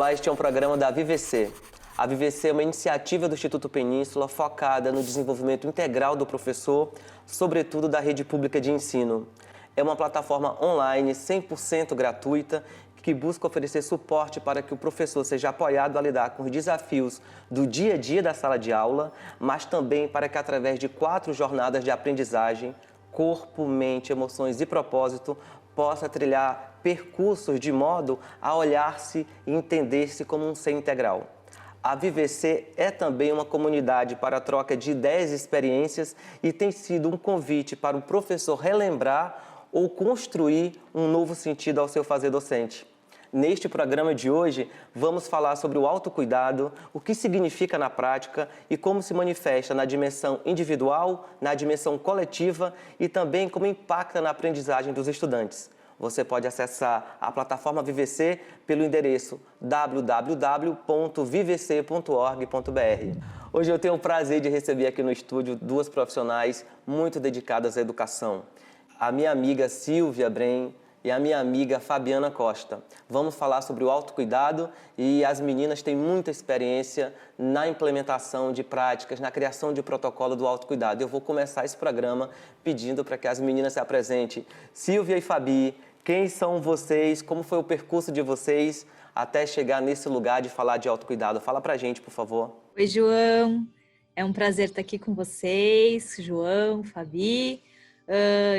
Olá, este é um programa da VVC. A VVC é uma iniciativa do Instituto Península focada no desenvolvimento integral do professor, sobretudo da rede pública de ensino. É uma plataforma online 100% gratuita que busca oferecer suporte para que o professor seja apoiado a lidar com os desafios do dia a dia da sala de aula, mas também para que, através de 4 jornadas de aprendizagem, corpo, mente, emoções e propósito, possa trilhar percursos de modo a olhar-se e entender-se como um ser integral. A VVC é também uma comunidade para a troca de ideias e experiências e tem sido um convite para o professor relembrar ou construir um novo sentido ao seu fazer docente. Neste programa de hoje, vamos falar sobre o autocuidado, o que significa na prática e como se manifesta na dimensão individual, na dimensão coletiva e também como impacta na aprendizagem dos estudantes. Você pode acessar a plataforma VVC pelo endereço www.vvc.org.br. Hoje eu tenho o prazer de receber aqui no estúdio 2 profissionais muito dedicadas à educação. A minha amiga Silvia Brem e a minha amiga Fabiana Costa. Vamos falar sobre o autocuidado e as meninas têm muita experiência na implementação de práticas, na criação de protocolo do autocuidado. Eu vou começar esse programa pedindo para que as meninas se apresentem. Silvia e Fabi, quem são vocês? Como foi o percurso de vocês até chegar nesse lugar de falar de autocuidado? Fala pra gente, por favor. Oi, João. É um prazer estar aqui com vocês, João, Fabi.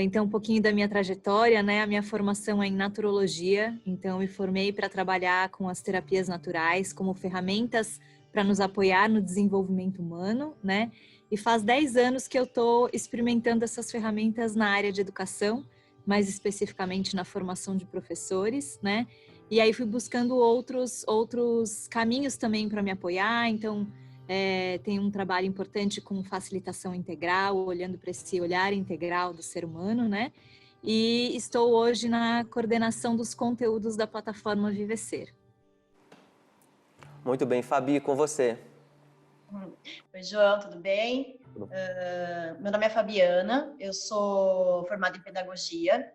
Então, um pouquinho da minha trajetória, né? A minha formação é em naturologia, então eu me formei para trabalhar com as terapias naturais como ferramentas para nos apoiar no desenvolvimento humano, né? E faz 10 anos que eu estou experimentando essas ferramentas na área de educação, mais especificamente na formação de professores, né? E aí fui buscando outros caminhos também para me apoiar, então tem um trabalho importante com facilitação integral, olhando para esse olhar integral do ser humano, né? E estou hoje na coordenação dos conteúdos da plataforma Vivecer. Muito bem, Fabi, com você. Oi, João, tudo bem? Meu nome é Fabiana, eu sou formada em pedagogia,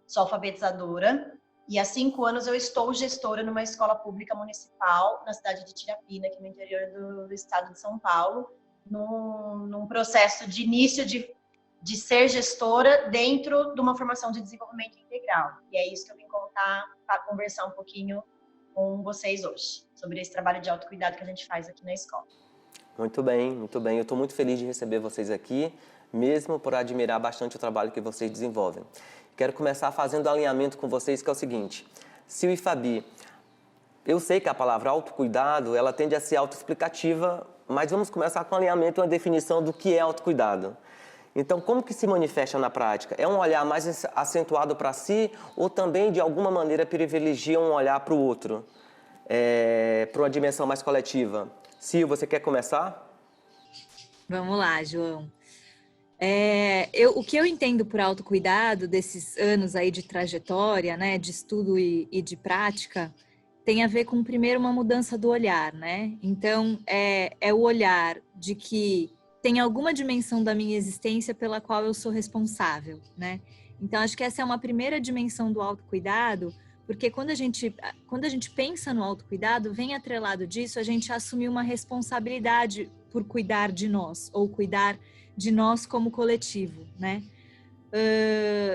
sou alfabetizadora e há 5 anos eu estou gestora numa escola pública municipal na cidade de Tirapina, aqui no interior do estado de São Paulo, num processo de início de ser gestora dentro de uma formação de desenvolvimento integral. E é isso que eu vim contar para conversar um pouquinho com vocês hoje, sobre esse trabalho de autocuidado que a gente faz aqui na escola. Muito bem, muito bem. Eu estou muito feliz de receber vocês aqui, mesmo por admirar bastante o trabalho que vocês desenvolvem. Quero começar fazendo alinhamento com vocês, que é o seguinte. Sil e Fabi, eu sei que a palavra autocuidado, ela tende a ser autoexplicativa, mas vamos começar com alinhamento e uma definição do que é autocuidado. Então, como que se manifesta na prática? É um olhar mais acentuado para si ou também, de alguma maneira, privilegia um olhar para o outro, para uma dimensão mais coletiva? Sil, você quer começar? Vamos lá, João. O que eu entendo por autocuidado desses anos aí de trajetória, né, de estudo e de prática, tem a ver com, primeiro, uma mudança do olhar, né? Então, é o olhar de que tem alguma dimensão da minha existência pela qual eu sou responsável, né? Então, acho que essa é uma primeira dimensão do autocuidado, porque quando a gente pensa no autocuidado, vem atrelado disso a gente assumir uma responsabilidade por cuidar de nós, ou cuidar de nós como coletivo, né?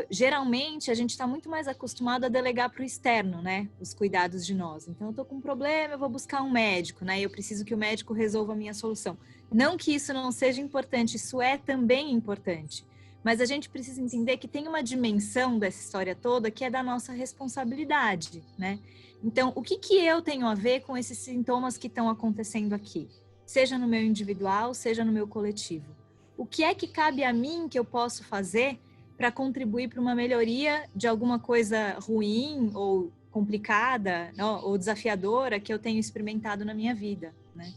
Geralmente, a gente está muito mais acostumado a delegar para o externo, né? Os cuidados de nós. Então, eu estou com um problema, eu vou buscar um médico, né? Eu preciso que o médico resolva a minha solução. Não que isso não seja importante, isso é também importante. Mas a gente precisa entender que tem uma dimensão dessa história toda que é da nossa responsabilidade, né? Então, o que eu tenho a ver com esses sintomas que estão acontecendo aqui? Seja no meu individual, seja no meu coletivo. O que é que cabe a mim que eu posso fazer para contribuir para uma melhoria de alguma coisa ruim ou complicada, ou desafiadora que eu tenho experimentado na minha vida, né?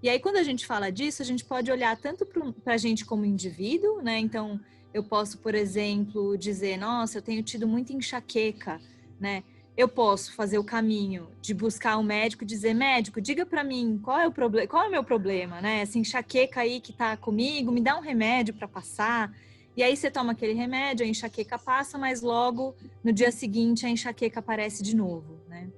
E aí, quando a gente fala disso, a gente pode olhar tanto para a gente como indivíduo, né? Então, eu posso, por exemplo, dizer, nossa, eu tenho tido muita enxaqueca, né? Eu posso fazer o caminho de buscar um médico e dizer, médico, diga para mim qual é o meu problema, né? Essa enxaqueca aí que tá comigo, me dá um remédio para passar. E aí você toma aquele remédio, a enxaqueca passa, mas logo no dia seguinte a enxaqueca aparece de novo, né?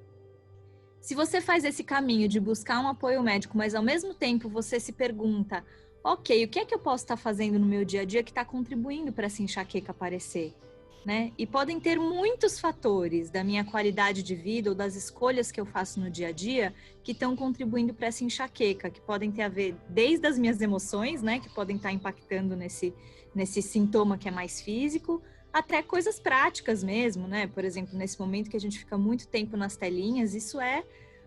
Se você faz esse caminho de buscar um apoio médico, mas ao mesmo tempo você se pergunta, ok, o que é que eu posso estar fazendo no meu dia a dia que está contribuindo para essa enxaqueca aparecer? Né? E podem ter muitos fatores da minha qualidade de vida ou das escolhas que eu faço no dia a dia que estão contribuindo para essa enxaqueca, que podem ter a ver desde as minhas emoções, né, que podem estar impactando nesse sintoma que é mais físico, até coisas práticas mesmo, né? Por exemplo, nesse momento que a gente fica muito tempo nas telinhas, isso é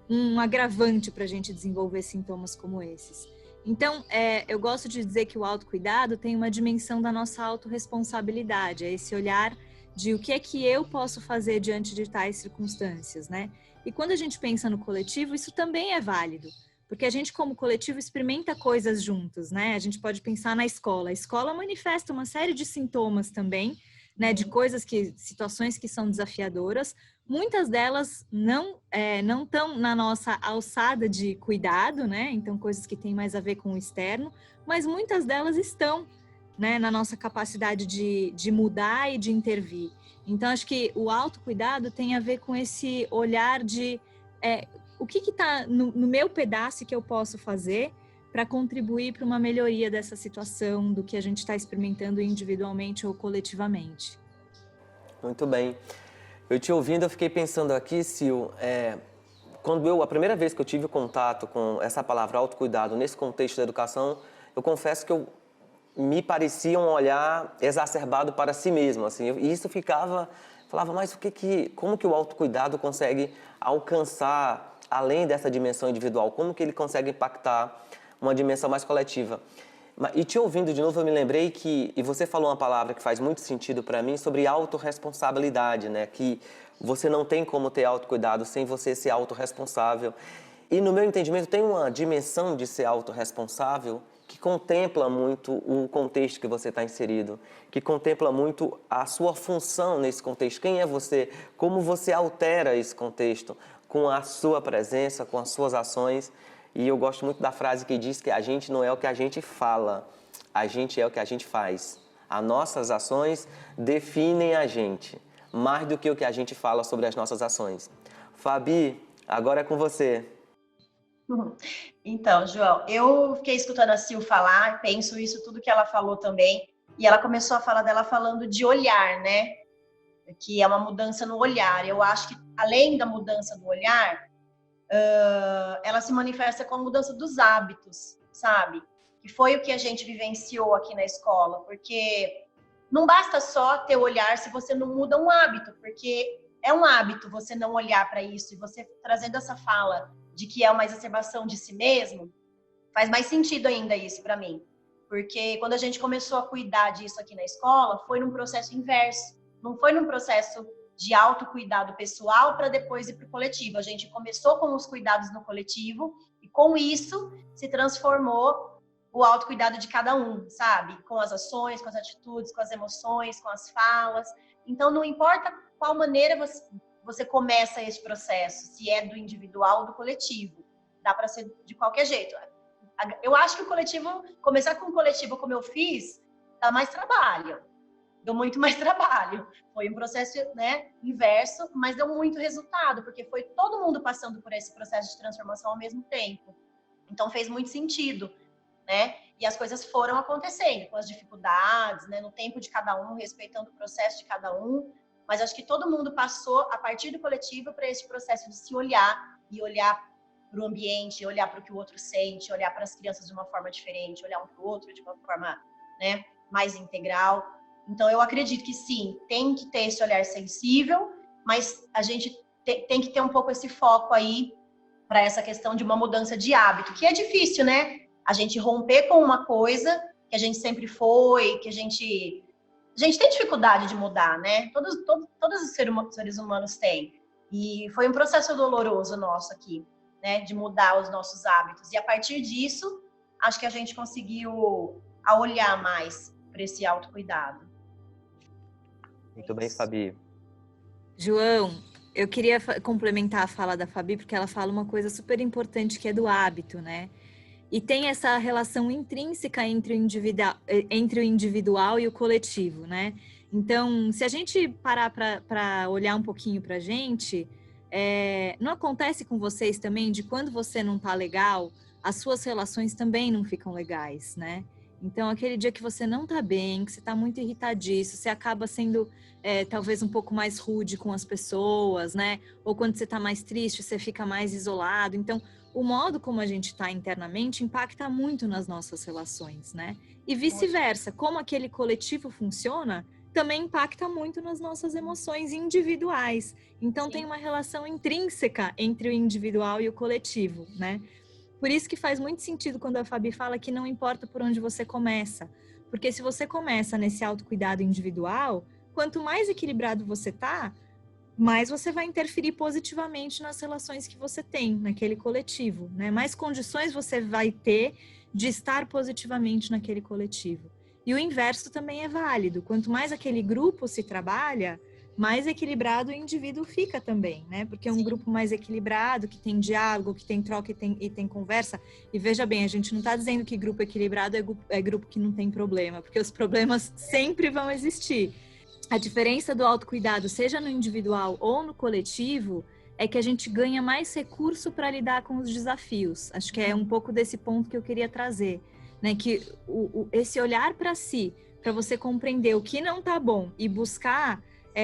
um agravante para a gente desenvolver sintomas como esses. Então, eu gosto de dizer que o autocuidado tem uma dimensão da nossa autorresponsabilidade, é esse olhar de o que é que eu posso fazer diante de tais circunstâncias, né? E quando a gente pensa no coletivo, isso também é válido, porque a gente, como coletivo, experimenta coisas juntos, né? A gente pode pensar na escola. A escola manifesta uma série de sintomas também, né? De situações que são desafiadoras. Muitas delas não estão na nossa alçada de cuidado, né? Então, coisas que têm mais a ver com o externo, mas muitas delas estão, né, na nossa capacidade de mudar e de intervir. Então, acho que o autocuidado tem a ver com esse olhar de o que está no meu pedaço que eu posso fazer para contribuir para uma melhoria dessa situação, do que a gente está experimentando individualmente ou coletivamente. Muito bem. Eu te ouvindo, eu fiquei pensando aqui, Sil, a primeira vez que eu tive contato com essa palavra autocuidado nesse contexto da educação, eu confesso que me parecia um olhar exacerbado para si mesmo, assim, e isso falava, mas como que o autocuidado consegue alcançar, além dessa dimensão individual, como que ele consegue impactar uma dimensão mais coletiva? E te ouvindo de novo, eu me lembrei e você falou uma palavra que faz muito sentido para mim, sobre autorresponsabilidade, né? Que você não tem como ter autocuidado sem você ser autorresponsável. E no meu entendimento, tem uma dimensão de ser autorresponsável que contempla muito o contexto que você está inserido, que contempla muito a sua função nesse contexto. Quem é você? Como você altera esse contexto com a sua presença, com as suas ações. E eu gosto muito da frase que diz que a gente não é o que a gente fala, a gente é o que a gente faz. As nossas ações definem a gente, mais do que o que a gente fala sobre as nossas ações. Fabi, agora é com você. Então, João, eu fiquei escutando a Sil falar, penso isso tudo que ela falou também, e ela começou a falar dela falando de olhar, né? Que é uma mudança no olhar. Eu acho que, além da mudança do olhar, ela se manifesta com a mudança dos hábitos, sabe? Que foi o que a gente vivenciou aqui na escola, porque não basta só ter olhar se você não muda um hábito, porque é um hábito você não olhar para isso, e você trazendo essa fala de que é uma exacerbação de si mesmo, faz mais sentido ainda isso para mim, porque quando a gente começou a cuidar disso aqui na escola, foi num processo inverso, não foi num processo de autocuidado pessoal para depois ir para o coletivo. A gente começou com os cuidados no coletivo e com isso se transformou o autocuidado de cada um, sabe? Com as ações, com as atitudes, com as emoções, com as falas. Então, não importa qual maneira você começa esse processo, se é do individual ou do coletivo. Dá para ser de qualquer jeito. Eu acho que o coletivo, começar com o coletivo como eu fiz, dá mais trabalho. Deu muito mais trabalho. Foi um processo, né, inverso, mas deu muito resultado, porque foi todo mundo passando por esse processo de transformação ao mesmo tempo. Então fez muito sentido, né? E as coisas foram acontecendo com as dificuldades, né, no tempo de cada um, respeitando o processo de cada um. Mas acho que todo mundo passou, a partir do coletivo, para esse processo de se olhar e olhar para o ambiente, olhar para o que o outro sente, olhar para as crianças de uma forma diferente, olhar um para o outro de uma forma, né, mais integral. Então, eu acredito que sim, tem que ter esse olhar sensível, mas a gente tem que ter um pouco esse foco aí para essa questão de uma mudança de hábito, que é difícil, né? A gente romper com uma coisa que a gente sempre foi, que a gente tem dificuldade de mudar, né? Todos os seres humanos têm. E foi um processo doloroso nosso aqui, né? De mudar os nossos hábitos. E a partir disso, acho que a gente conseguiu olhar mais para esse autocuidado. Muito bem, Fabi. João, eu queria complementar a fala da Fabi, porque ela fala uma coisa super importante, que é do hábito, né? E tem essa relação intrínseca entre o individual e o coletivo, né? Então, se a gente parar para olhar um pouquinho para a gente, não acontece com vocês também de quando você não tá legal, as suas relações também não ficam legais, né? Então, aquele dia que você não tá bem, que você tá muito irritadiço, você acaba sendo talvez um pouco mais rude com as pessoas, né? Ou quando você tá mais triste, você fica mais isolado. Então, o modo como a gente tá internamente impacta muito nas nossas relações, né? E vice-versa, como aquele coletivo funciona, também impacta muito nas nossas emoções individuais. Então, tem uma relação intrínseca entre o individual e o coletivo, né? Por isso que faz muito sentido quando a Fabi fala que não importa por onde você começa. Porque se você começa nesse autocuidado individual, quanto mais equilibrado você tá, mais você vai interferir positivamente nas relações que você tem naquele coletivo, né? Mais condições você vai ter de estar positivamente naquele coletivo. E o inverso também é válido. Quanto mais aquele grupo se trabalha, mais equilibrado o indivíduo fica também, né? Porque é um grupo mais equilibrado, que tem diálogo, que tem troca e tem conversa. E veja bem, a gente não está dizendo que grupo equilibrado é grupo que não tem problema, porque os problemas sempre vão existir. A diferença do autocuidado, seja no individual ou no coletivo, é que a gente ganha mais recurso para lidar com os desafios. Acho que é um pouco desse ponto que eu queria trazer, né? Que esse olhar para si, para você compreender o que não está bom e buscar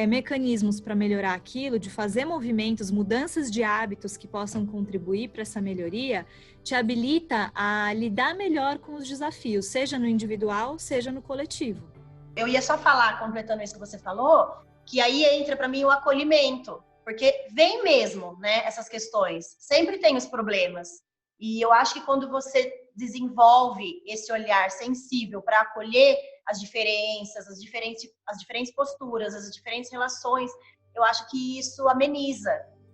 mecanismos para melhorar aquilo, de fazer movimentos, mudanças de hábitos que possam contribuir para essa melhoria, te habilita a lidar melhor com os desafios, seja no individual, seja no coletivo. Eu ia só falar, completando isso que você falou, que aí entra para mim o acolhimento, porque vem mesmo, né, essas questões, sempre tem os problemas. E eu acho que quando você desenvolve esse olhar sensível para acolher as diferenças, as diferentes posturas, as diferentes relações, eu acho que isso ameniza,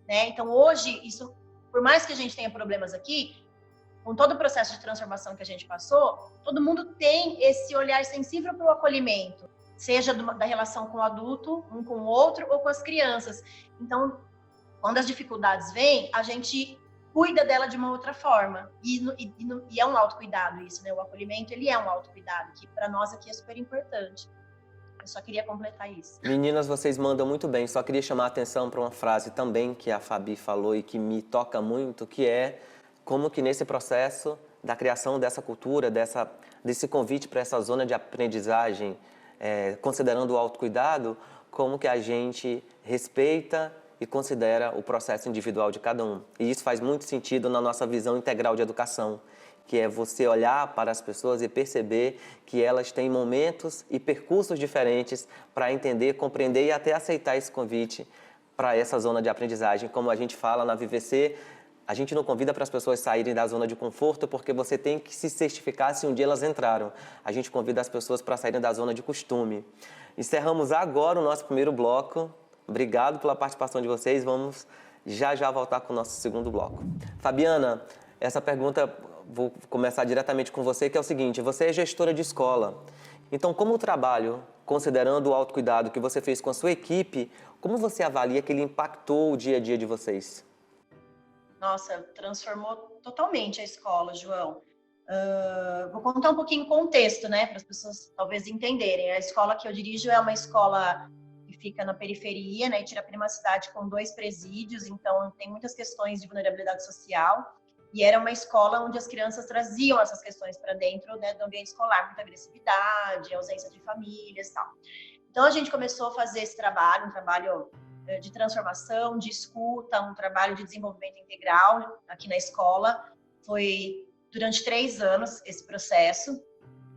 né? Então hoje, isso, por mais que a gente tenha problemas aqui, com todo o processo de transformação que a gente passou, todo mundo tem esse olhar sensível para o acolhimento, seja da relação com o adulto, um com o outro, ou com as crianças. Então, quando as dificuldades vêm, a gente cuida dela de uma outra forma. E é um autocuidado isso, né? O acolhimento, ele é um autocuidado, que para nós aqui é super importante. Eu só queria completar isso. Meninas, vocês mandam muito bem. Só queria chamar a atenção para uma frase também que a Fabi falou e que me toca muito, que é como que nesse processo da criação dessa cultura, desse convite para essa zona de aprendizagem, considerando o autocuidado, como que a gente respeita e considera o processo individual de cada um. E isso faz muito sentido na nossa visão integral de educação, que é você olhar para as pessoas e perceber que elas têm momentos e percursos diferentes para entender, compreender e até aceitar esse convite para essa zona de aprendizagem. Como a gente fala na VVC, a gente não convida para as pessoas saírem da zona de conforto porque você tem que se certificar se um dia elas entraram. A gente convida as pessoas para saírem da zona de costume. Encerramos agora o nosso primeiro bloco. Obrigado pela participação de vocês. Vamos já voltar com o nosso segundo bloco. Fabiana, essa pergunta vou começar diretamente com você, que é o seguinte: você é gestora de escola. Então, como o trabalho, considerando o autocuidado que você fez com a sua equipe, como você avalia que ele impactou o dia a dia de vocês? Nossa, transformou totalmente a escola, João. Vou contar um pouquinho o contexto, né, para as pessoas talvez entenderem. A escola que eu dirijo é uma escola que fica na periferia, né, Itirapina é uma cidade com 2 presídios, então tem muitas questões de vulnerabilidade social. E era uma escola onde as crianças traziam essas questões para dentro, né, do ambiente escolar, muita agressividade, ausência de famílias e tal. Então a gente começou a fazer esse trabalho, um trabalho de transformação, de escuta, um trabalho de desenvolvimento integral aqui na escola. Foi durante 3 anos esse processo.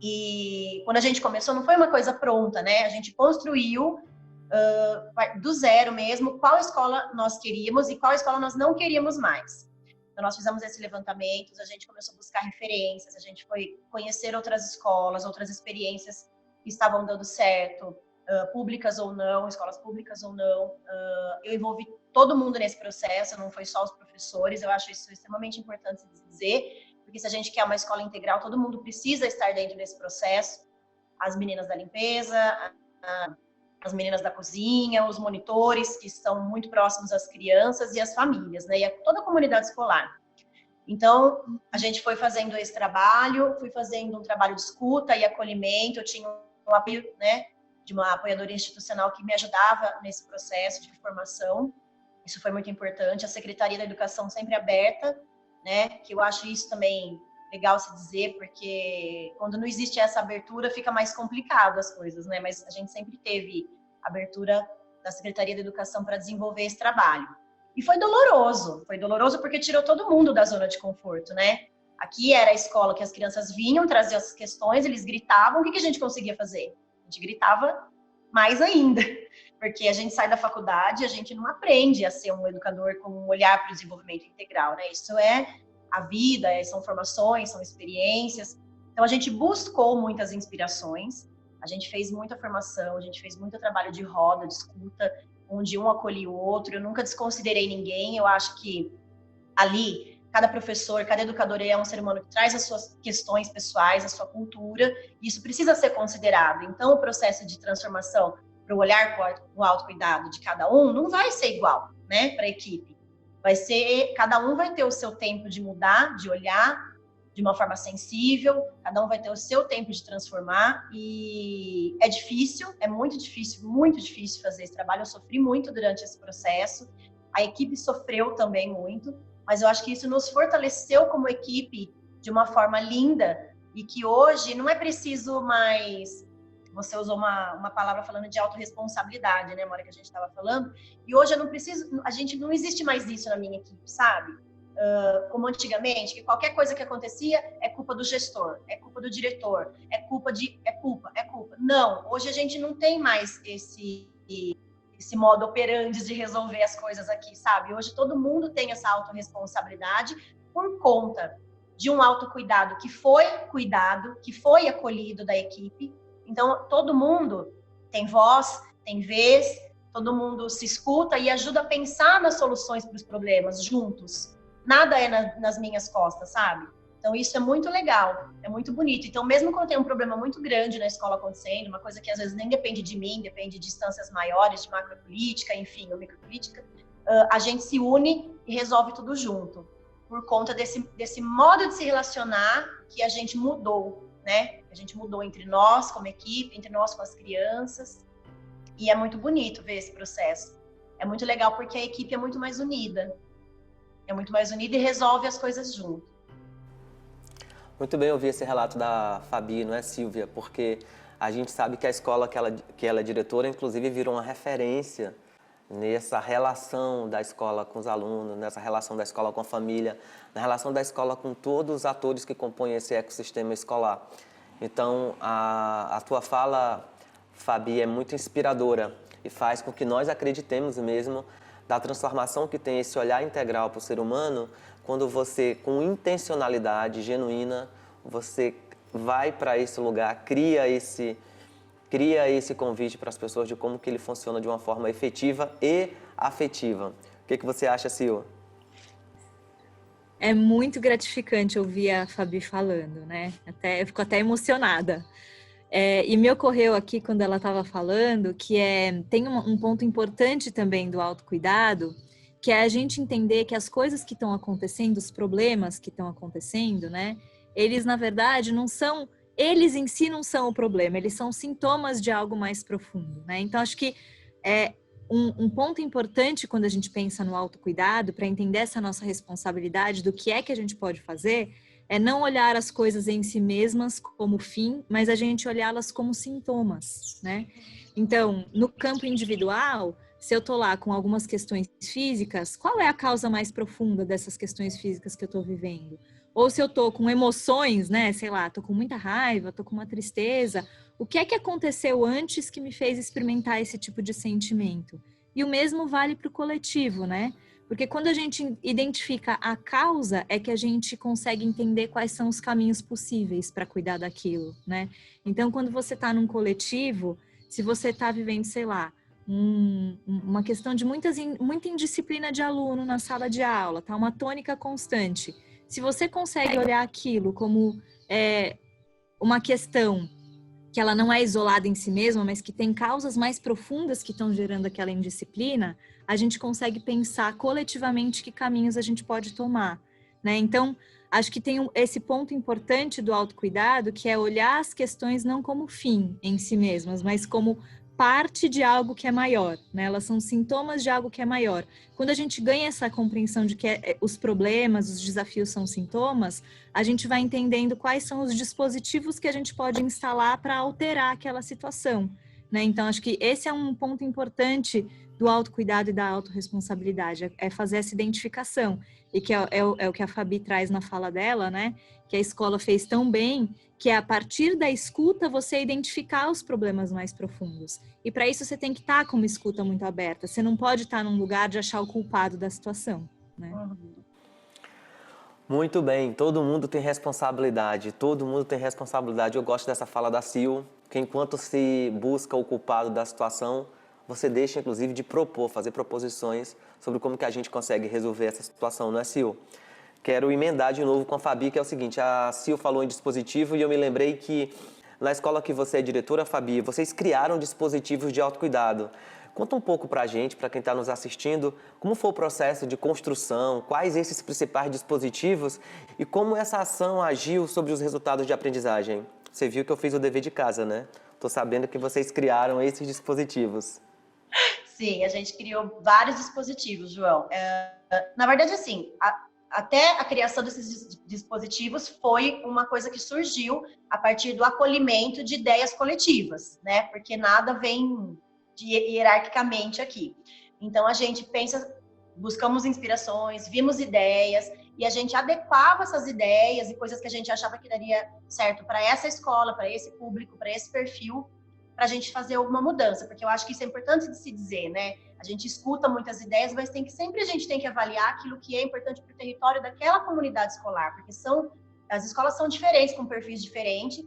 E quando a gente começou, não foi uma coisa pronta, né? A gente construiu do zero mesmo qual escola nós queríamos e qual escola nós não queríamos mais. Então, nós fizemos esse levantamento, a gente começou a buscar referências, a gente foi conhecer outras escolas, outras experiências que estavam dando certo, públicas ou não, escolas públicas ou não. Eu envolvi todo mundo nesse processo, não foi só os professores. Eu acho isso extremamente importante dizer, porque se a gente quer uma escola integral, todo mundo precisa estar dentro desse processo. As meninas da limpeza, as meninas da cozinha, os monitores, que estão muito próximos às crianças e às famílias, né? E toda a comunidade escolar. Então, a gente foi fazendo esse trabalho, fui fazendo um trabalho de escuta e acolhimento. Eu tinha um apoio, né, de uma apoiadora institucional que me ajudava nesse processo de formação. Isso foi muito importante. A Secretaria da Educação sempre aberta, né? Que eu acho isso também legal se dizer, porque quando não existe essa abertura, fica mais complicado as coisas, né? Mas a gente sempre teve abertura da Secretaria da Educação para desenvolver esse trabalho. E foi doloroso porque tirou todo mundo da zona de conforto, né? Aqui era a escola que as crianças vinham trazer essas questões, eles gritavam, o que a gente conseguia fazer? A gente gritava mais ainda, porque a gente sai da faculdade, a gente não aprende a ser um educador com um olhar para o desenvolvimento integral, né? Isso é a vida, são formações, são experiências. Então, a gente buscou muitas inspirações, a gente fez muita formação, a gente fez muito trabalho de roda, de escuta, onde um acolhia o outro. Eu nunca desconsiderei ninguém. Eu acho que ali, cada professor, cada educador é um ser humano que traz as suas questões pessoais, a sua cultura, e isso precisa ser considerado. Então, o processo de transformação para o olhar para o autocuidado de cada um não vai ser igual, né, para a equipe. Vai ser, cada um vai ter o seu tempo de mudar, de olhar de uma forma sensível, cada um vai ter o seu tempo de transformar, e é difícil, é muito difícil fazer esse trabalho. Eu sofri muito durante esse processo, a equipe sofreu também muito, mas eu acho que isso nos fortaleceu como equipe de uma forma linda, e que hoje não é preciso mais... Você usou uma palavra falando de autorresponsabilidade, né, na hora que a gente estava falando, e hoje eu não preciso, a gente não existe mais isso na minha equipe, sabe? Como antigamente, que qualquer coisa que acontecia é culpa do gestor, é culpa do diretor, é culpa. Não, hoje a gente não tem mais esse modo operandi de resolver as coisas aqui, sabe? Hoje todo mundo tem essa autorresponsabilidade por conta de um autocuidado que foi cuidado, que foi acolhido da equipe. Então, todo mundo tem voz, tem vez, todo mundo se escuta e ajuda a pensar nas soluções para os problemas juntos. Nada é nas minhas costas, sabe? Então, isso é muito legal, é muito bonito. Então, mesmo quando tem um problema muito grande na escola acontecendo, uma coisa que às vezes nem depende de mim, depende de instâncias maiores, de macropolítica, enfim, ou micropolítica, a gente se une e resolve tudo junto, por conta desse modo de se relacionar que a gente mudou, né? A gente mudou entre nós como equipe, entre nós com as crianças, e é muito bonito ver esse processo. É muito legal porque a equipe é muito mais unida e resolve as coisas junto. Muito bem ouvir esse relato da Fabi, não é, Silvia? Porque a gente sabe que a escola que ela é diretora, inclusive, virou uma referência nessa relação da escola com os alunos, nessa relação da escola com a família, na relação da escola com todos os atores que compõem esse ecossistema escolar. Então, a tua fala, Fabi, é muito inspiradora e faz com que nós acreditemos mesmo da transformação que tem esse olhar integral para o ser humano, quando você, com intencionalidade genuína, você vai para esse lugar, cria esse convite para as pessoas de como que ele funciona de uma forma efetiva e afetiva. O que você acha, Sil? É muito gratificante ouvir a Fabi falando, né? Eu fico até emocionada. E me ocorreu aqui, quando ela estava falando, que tem um ponto importante também do autocuidado, que é a gente entender que as coisas que estão acontecendo, os problemas que estão acontecendo, né? Eles, na verdade, eles em si não são o problema, eles são sintomas de algo mais profundo, né? Então, acho que um ponto importante quando a gente pensa no autocuidado, para entender essa nossa responsabilidade do que é que a gente pode fazer, é não olhar as coisas em si mesmas como fim, mas a gente olhá-las como sintomas, né? Então, no campo individual, se eu tô lá com algumas questões físicas, qual é a causa mais profunda dessas questões físicas que eu tô vivendo? Ou se eu tô com emoções, né? Sei lá, tô com muita raiva, tô com uma tristeza. O que é que aconteceu antes que me fez experimentar esse tipo de sentimento? E o mesmo vale para o coletivo, né? Porque quando a gente identifica a causa, é que a gente consegue entender quais são os caminhos possíveis para cuidar daquilo, né? Então, quando você está num coletivo, se você está vivendo, sei lá, uma questão de muita indisciplina de aluno na sala de aula, tá? Uma tônica constante. Se você consegue olhar aquilo como uma questão que ela não é isolada em si mesma, mas que tem causas mais profundas que estão gerando aquela indisciplina, a gente consegue pensar coletivamente que caminhos a gente pode tomar, né? Então, acho que tem esse ponto importante do autocuidado, que é olhar as questões não como fim em si mesmas, mas como parte de algo que é maior, né? Elas são sintomas de algo que é maior. Quando a gente ganha essa compreensão de que os problemas, os desafios são sintomas, a gente vai entendendo quais são os dispositivos que a gente pode instalar para alterar aquela situação, né? Então, acho que esse é um ponto importante do autocuidado e da autorresponsabilidade, é fazer essa identificação. E que é o que a Fabi traz na fala dela, né? Que a escola fez tão bem, que é a partir da escuta você identificar os problemas mais profundos. E para isso você tem que estar com uma escuta muito aberta. Você não pode estar num lugar de achar o culpado da situação, né? Muito bem, todo mundo tem responsabilidade, todo mundo tem responsabilidade. Eu gosto dessa fala da Sil, que enquanto se busca o culpado da situação, você deixa, inclusive, de propor, fazer proposições sobre como que a gente consegue resolver essa situação, não é, Sil? Quero emendar de novo com a Fabi, que é o seguinte, a Sil falou em dispositivo e eu me lembrei que na escola que você é diretora, Fabi, vocês criaram dispositivos de autocuidado. Conta um pouco pra gente, para quem está nos assistindo, como foi o processo de construção, quais esses principais dispositivos e como essa ação agiu sobre os resultados de aprendizagem. Você viu que eu fiz o dever de casa, né? Estou sabendo que vocês criaram esses dispositivos. Sim, a gente criou vários dispositivos, João. Na verdade, assim, até a criação desses dispositivos foi uma coisa que surgiu a partir do acolhimento de ideias coletivas, né? Porque nada vem hierarquicamente aqui. Então, a gente pensa, buscamos inspirações, vimos ideias e a gente adequava essas ideias e coisas que a gente achava que daria certo para essa escola, para esse público, para esse perfil, para a gente fazer alguma mudança, porque eu acho que isso é importante de se dizer, né? A gente escuta muitas ideias, mas sempre a gente tem que avaliar aquilo que é importante para o território daquela comunidade escolar, porque as escolas são diferentes, com perfis diferentes,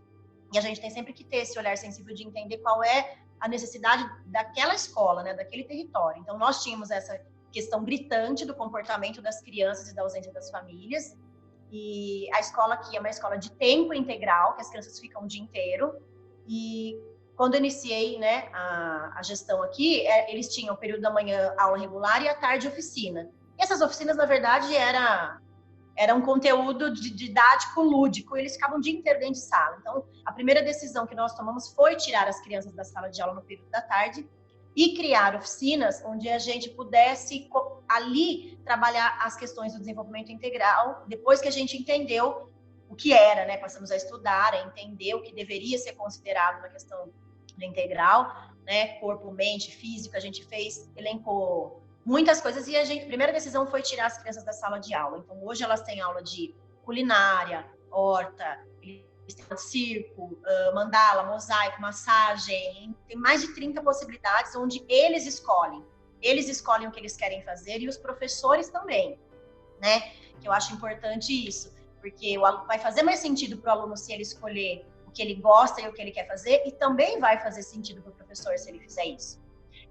e a gente tem sempre que ter esse olhar sensível de entender qual é a necessidade daquela escola, né, daquele território. Então, nós tínhamos essa questão gritante do comportamento das crianças e da ausência das famílias, e a escola aqui é uma escola de tempo integral, que as crianças ficam o dia inteiro, e quando eu iniciei, né, a gestão aqui, eles tinham o período da manhã aula regular e à tarde oficina. E essas oficinas, na verdade, era um conteúdo didático lúdico, e eles ficavam o dia inteiro dentro de sala. Então, a primeira decisão que nós tomamos foi tirar as crianças da sala de aula no período da tarde e criar oficinas onde a gente pudesse ali trabalhar as questões do desenvolvimento integral, depois que a gente entendeu o que era, né? Passamos a estudar, a entender o que deveria ser considerado na questão do integral, né? Corpo, mente, físico, a gente elencou muitas coisas e a primeira decisão foi tirar as crianças da sala de aula. Então, hoje elas têm aula de culinária, horta, eles têm circo, mandala, mosaico, massagem, tem mais de 30 possibilidades onde eles escolhem o que eles querem fazer e os professores também, né? Que eu acho importante isso. Porque vai fazer mais sentido para o aluno se ele escolher o que ele gosta e o que ele quer fazer, e também vai fazer sentido para o professor se ele fizer isso.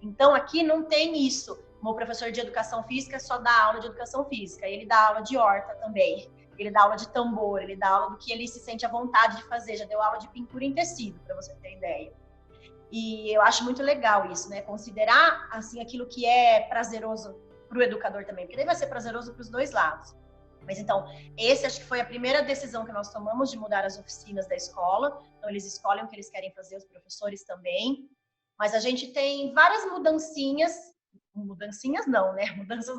Então, aqui não tem isso. O meu professor de educação física só dá aula de educação física, ele dá aula de horta também, ele dá aula de tambor, ele dá aula do que ele se sente à vontade de fazer, já deu aula de pintura em tecido, para você ter ideia. E eu acho muito legal isso, né? Considerar, assim, aquilo que é prazeroso para o educador também, porque daí vai ser prazeroso para os dois lados. Mas então, acho que foi a primeira decisão que nós tomamos de mudar as oficinas da escola. Então, eles escolhem o que eles querem fazer, os professores também. Mas a gente tem várias mudancinhas não, né? Mudanças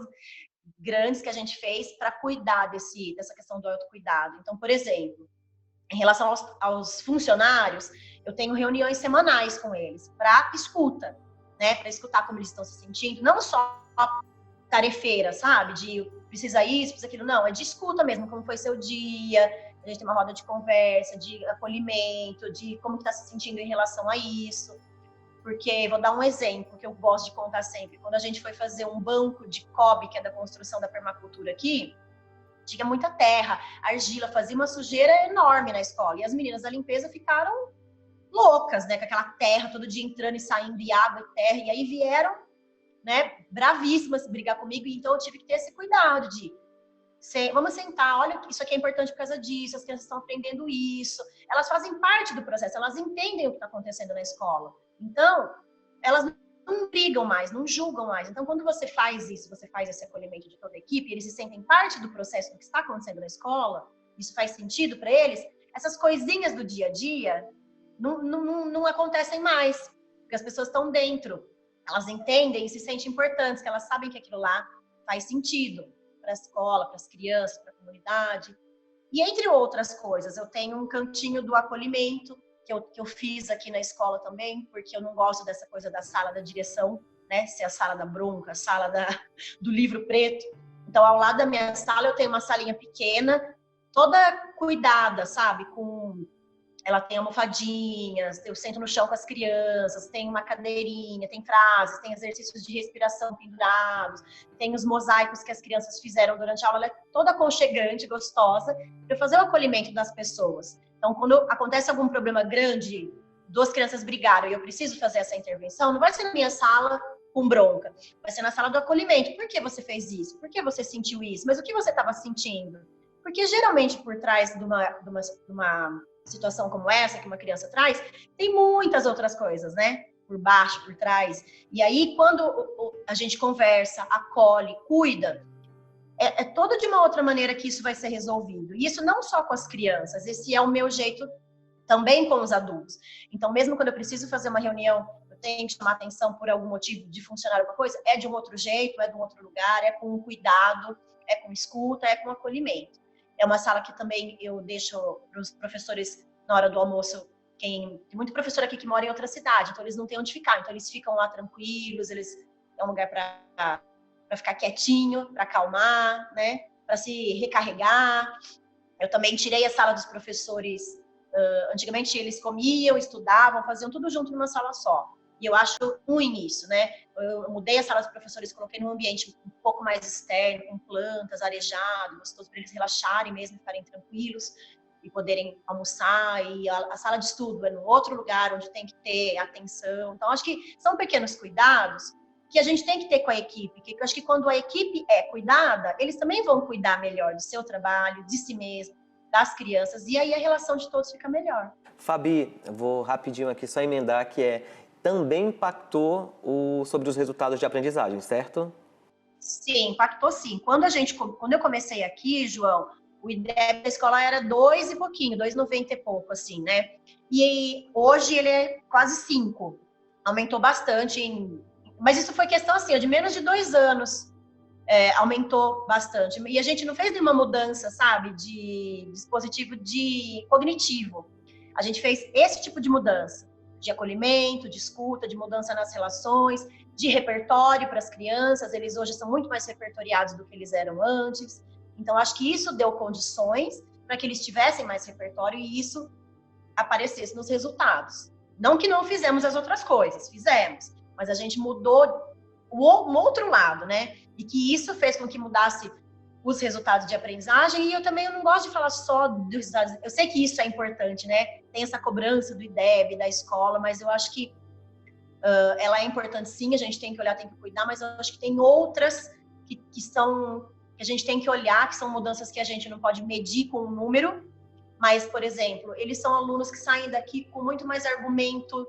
grandes que a gente fez para cuidar dessa questão do autocuidado. Então, por exemplo, em relação aos funcionários, eu tenho reuniões semanais com eles para escuta, né? Para escutar como eles estão se sentindo, não só tarefeira, sabe? De precisa isso, precisa aquilo. Não, é de escuta mesmo, como foi seu dia, a gente tem uma roda de conversa, de acolhimento, de como que tá se sentindo em relação a isso. Porque, vou dar um exemplo que eu gosto de contar sempre. Quando a gente foi fazer um banco de cobre, que é da construção da permacultura aqui, tinha muita terra, argila, fazia uma sujeira enorme na escola. E as meninas da limpeza ficaram loucas, né? Com aquela terra todo dia entrando e saindo de água e terra. E aí vieram, né, bravíssimas brigar comigo, então eu tive que ter esse cuidado de vamos sentar, olha, isso aqui é importante por causa disso, as crianças estão aprendendo isso, elas fazem parte do processo, elas entendem o que está acontecendo na escola, então elas não brigam mais, não julgam mais. Então, quando você faz isso, você faz esse acolhimento de toda a equipe, eles se sentem parte do processo do que está acontecendo na escola, isso faz sentido para eles, essas coisinhas do dia a dia não acontecem mais. porque as pessoas estão dentro, elas entendem e se sentem importantes, que elas sabem que aquilo lá faz sentido para a escola, para as crianças, para a comunidade. E entre outras coisas, eu tenho um cantinho do acolhimento, que eu fiz aqui na escola também, porque eu não gosto dessa coisa da sala da direção, né? Ser a sala da bronca, a sala do livro preto. Então, ao lado da minha sala, eu tenho uma salinha pequena, toda cuidada, sabe? Ela tem almofadinhas, eu sento no chão com as crianças, tem uma cadeirinha, tem frases, tem exercícios de respiração pendurados, tem os mosaicos que as crianças fizeram durante a aula, ela é toda aconchegante, gostosa, para fazer o acolhimento das pessoas. Então, quando acontece algum problema grande, duas crianças brigaram e eu preciso fazer essa intervenção, não vai ser na minha sala com bronca, vai ser na sala do acolhimento. Por que você fez isso? Por que você sentiu isso? Mas o que você estava sentindo? Porque geralmente por trás de uma situação como essa que uma criança traz, tem muitas outras coisas, né? Por baixo, por trás. E aí, quando a gente conversa, acolhe, cuida, é todo de uma outra maneira que isso vai ser resolvido. E isso não só com as crianças, esse é o meu jeito também com os adultos. Então, mesmo quando eu preciso fazer uma reunião, eu tenho que chamar atenção por algum motivo de funcionar alguma coisa, é de um outro jeito, é de um outro lugar, é com cuidado, é com escuta, é com acolhimento. É uma sala que também eu deixo para os professores na hora do almoço. Tem muito professor aqui que mora em outra cidade, então eles não têm onde ficar. Então eles ficam lá tranquilos, é um lugar para ficar quietinho, para acalmar, né? Para se recarregar. Eu também tirei a sala dos professores. Antigamente eles comiam, estudavam, faziam tudo junto numa sala só. E eu acho ruim isso, né? Eu mudei a sala dos professores, coloquei num ambiente um pouco mais externo, com plantas, arejado, gostoso para eles relaxarem mesmo, ficarem tranquilos e poderem almoçar. E a sala de estudo é no outro lugar, onde tem que ter atenção. Então, acho que são pequenos cuidados que a gente tem que ter com a equipe. Que eu acho que quando a equipe é cuidada, eles também vão cuidar melhor do seu trabalho, de si mesmo, das crianças. E aí a relação de todos fica melhor. Fabi, eu vou rapidinho aqui só emendar que também impactou sobre os resultados de aprendizagem, certo? Sim, impactou sim. Quando eu comecei aqui, João, o IDEB da escola era 2 e pouquinho, 2,90 e pouco, assim, né? E hoje ele é quase 5. Aumentou bastante. Mas isso foi questão, assim, de menos de 2 anos. Aumentou bastante. E a gente não fez nenhuma mudança, sabe, de dispositivo cognitivo. A gente fez esse tipo de mudança. De acolhimento, de escuta, de mudança nas relações, de repertório para as crianças. Eles hoje são muito mais repertoriados do que eles eram antes. Então, acho que isso deu condições para que eles tivessem mais repertório e isso aparecesse nos resultados. Não que não fizemos as outras coisas, fizemos. Mas a gente mudou um outro lado, né? E que isso fez com que mudasse os resultados de aprendizagem. E eu não gosto de falar só dos resultados. Eu sei que isso é importante, né? Tem essa cobrança do IDEB, da escola, mas eu acho que ela é importante sim, a gente tem que olhar, tem que cuidar, mas eu acho que tem outras que a gente tem que olhar, que são mudanças que a gente não pode medir com um número, mas, por exemplo, eles são alunos que saem daqui com muito mais argumento,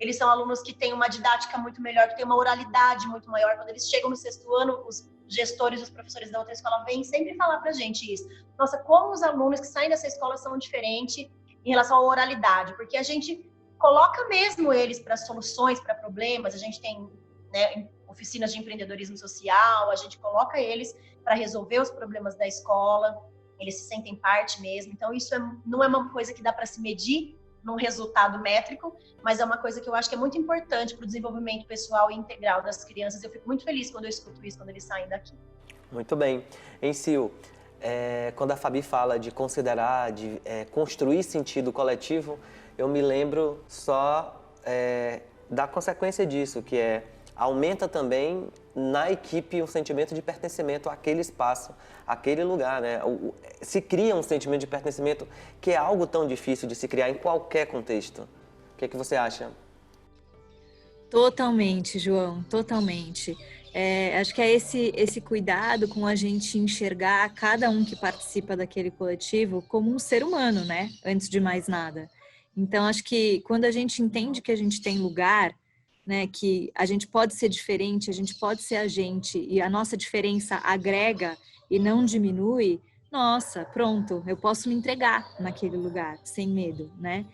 eles são alunos que têm uma didática muito melhor, que têm uma oralidade muito maior. Quando eles chegam no 6º ano, os gestores, os professores da outra escola vêm sempre falar pra gente isso. Nossa, como os alunos que saem dessa escola são diferentes em relação à oralidade, porque a gente coloca mesmo eles para soluções, para problemas, a gente tem, né, oficinas de empreendedorismo social, a gente coloca eles para resolver os problemas da escola, eles se sentem parte mesmo. Então, isso não é uma coisa que dá para se medir num resultado métrico, mas é uma coisa que eu acho que é muito importante para o desenvolvimento pessoal e integral das crianças. Eu fico muito feliz quando eu escuto isso, quando eles saem daqui. Muito bem. Sil, quando a Fabi fala de considerar, de construir sentido coletivo, eu me lembro só da consequência disso, que aumenta também na equipe um sentimento de pertencimento àquele espaço, àquele lugar, né? Se cria um sentimento de pertencimento que é algo tão difícil de se criar em qualquer contexto. O que você acha? Totalmente, João, totalmente. Acho que é esse cuidado com a gente enxergar cada um que participa daquele coletivo como um ser humano, né? Antes de mais nada. Então, acho que quando a gente entende que a gente tem lugar, né, que a gente pode ser diferente, a gente pode ser a gente, e a nossa diferença agrega e não diminui, nossa, pronto, eu posso me entregar naquele lugar, sem medo, né?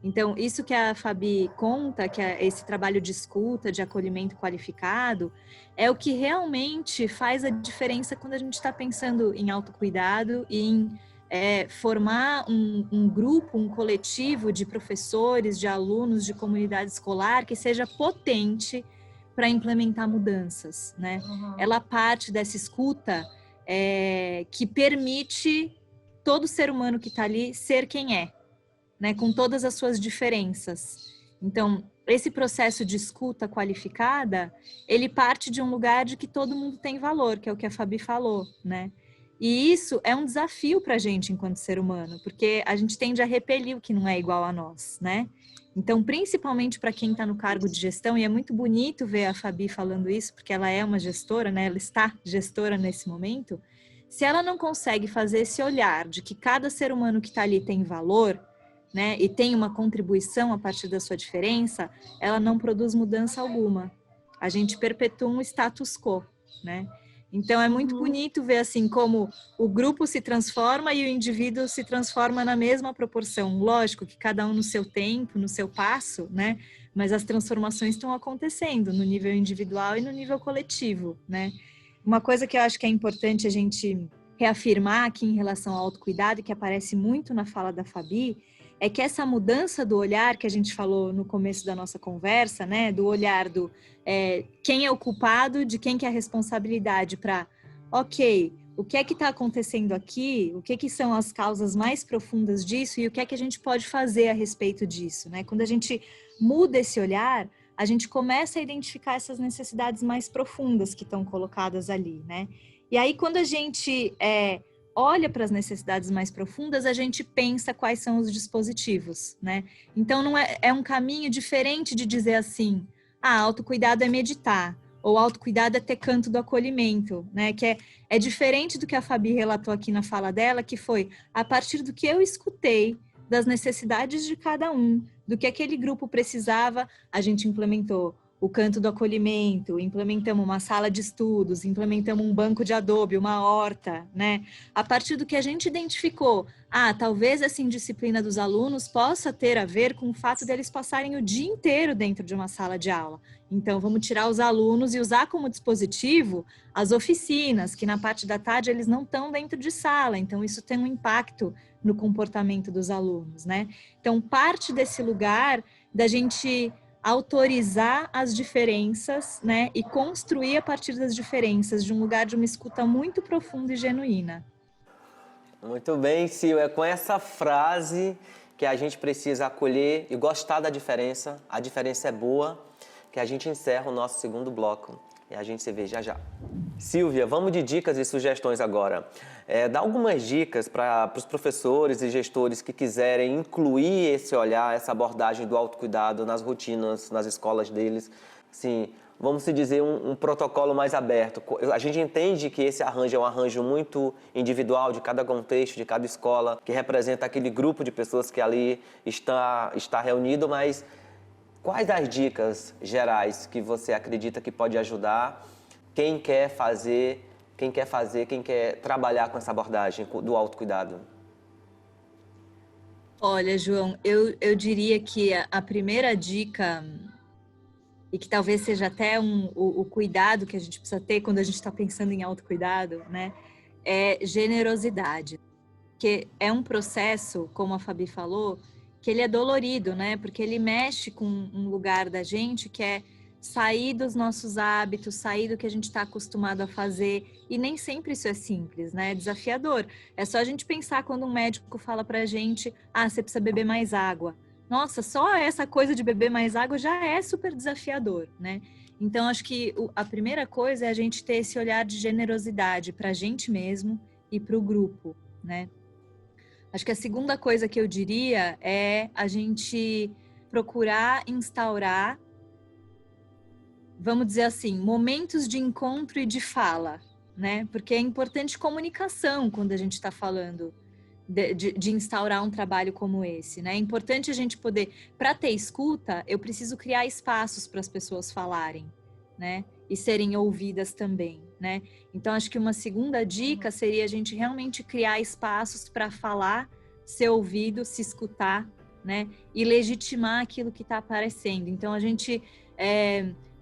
Então, isso que a Fabi conta, que é esse trabalho de escuta, de acolhimento qualificado, é o que realmente faz a diferença quando a gente está pensando em autocuidado e em formar um grupo, um coletivo de professores, de alunos, de comunidade escolar que seja potente para implementar mudanças, né? Ela parte dessa escuta que permite todo ser humano que está ali ser quem é, né, com todas as suas diferenças. Então, esse processo de escuta qualificada, ele parte de um lugar de que todo mundo tem valor, que é o que a Fabi falou, né? E isso é um desafio para a gente enquanto ser humano, porque a gente tende a repelir o que não é igual a nós, né? Então, principalmente para quem está no cargo de gestão, e é muito bonito ver a Fabi falando isso, porque ela é uma gestora, né? Ela está gestora nesse momento. Se ela não consegue fazer esse olhar de que cada ser humano que está ali tem valor, né, e tem uma contribuição a partir da sua diferença, ela não produz mudança alguma. A gente perpetua um status quo, né? Então é muito bonito ver assim como o grupo se transforma e o indivíduo se transforma na mesma proporção. Lógico que cada um no seu tempo, no seu passo, né? Mas as transformações estão acontecendo no nível individual e no nível coletivo, né? Uma coisa que eu acho que é importante a gente reafirmar aqui em relação ao autocuidado, que aparece muito na fala da Fabi, é que essa mudança do olhar que a gente falou no começo da nossa conversa, né, do olhar do quem é o culpado, de quem que é a responsabilidade para, ok, o que é que está acontecendo aqui, o que são as causas mais profundas disso e o que é que a gente pode fazer a respeito disso, né? Quando a gente muda esse olhar, a gente começa a identificar essas necessidades mais profundas que estão colocadas ali, né? E aí, quando a gente olha para as necessidades mais profundas, a gente pensa quais são os dispositivos, né? Então, não é um caminho diferente de dizer assim, autocuidado é meditar, ou autocuidado é ter canto do acolhimento, né? Que é diferente do que a Fabi relatou aqui na fala dela, que foi a partir do que eu escutei, das necessidades de cada um, do que aquele grupo precisava, a gente implementou o canto do acolhimento, implementamos uma sala de estudos, implementamos um banco de adobe, uma horta, né? A partir do que a gente identificou, talvez essa indisciplina dos alunos possa ter a ver com o fato deles passarem o dia inteiro dentro de uma sala de aula. Então, vamos tirar os alunos e usar como dispositivo as oficinas, que na parte da tarde eles não estão dentro de sala, então isso tem um impacto no comportamento dos alunos, né? Então, parte desse lugar da gente autorizar as diferenças, né, e construir a partir das diferenças de um lugar de uma escuta muito profunda e genuína. Muito bem, Sil. É com essa frase que a gente precisa acolher e gostar da diferença. A diferença é boa, que a gente encerra o nosso segundo bloco. E a gente se vê já já. Silvia, vamos de dicas e sugestões agora. Dá algumas dicas para os professores e gestores que quiserem incluir esse olhar, essa abordagem do autocuidado nas rotinas, nas escolas deles. Sim, vamos se dizer, um protocolo mais aberto. A gente entende que esse arranjo é um arranjo muito individual de cada contexto, de cada escola, que representa aquele grupo de pessoas que ali está reunido, mas quais as dicas gerais que você acredita que pode ajudar quem quer trabalhar com essa abordagem do autocuidado? Olha, João, eu diria que a primeira dica, e que talvez seja até o cuidado que a gente precisa ter quando a gente está pensando em autocuidado, né, é generosidade. Porque é um processo, como a Fabi falou, que ele é dolorido, né? Porque ele mexe com um lugar da gente que é sair dos nossos hábitos, sair do que a gente está acostumado a fazer. E nem sempre isso é simples, né? É desafiador. É só a gente pensar quando um médico fala pra gente, você precisa beber mais água. Nossa, só essa coisa de beber mais água já é super desafiador, né? Então, acho que a primeira coisa é a gente ter esse olhar de generosidade para a gente mesmo e para o grupo, né? Acho que a segunda coisa que eu diria é a gente procurar instaurar, vamos dizer assim, momentos de encontro e de fala, né? Porque é importante comunicação quando a gente está falando de instaurar um trabalho como esse, né? É importante a gente poder, para ter escuta, eu preciso criar espaços para as pessoas falarem, né? E serem ouvidas também, né? Então, acho que uma segunda dica seria a gente realmente criar espaços para falar, ser ouvido, se escutar, né? E legitimar aquilo que está aparecendo. Então, a gente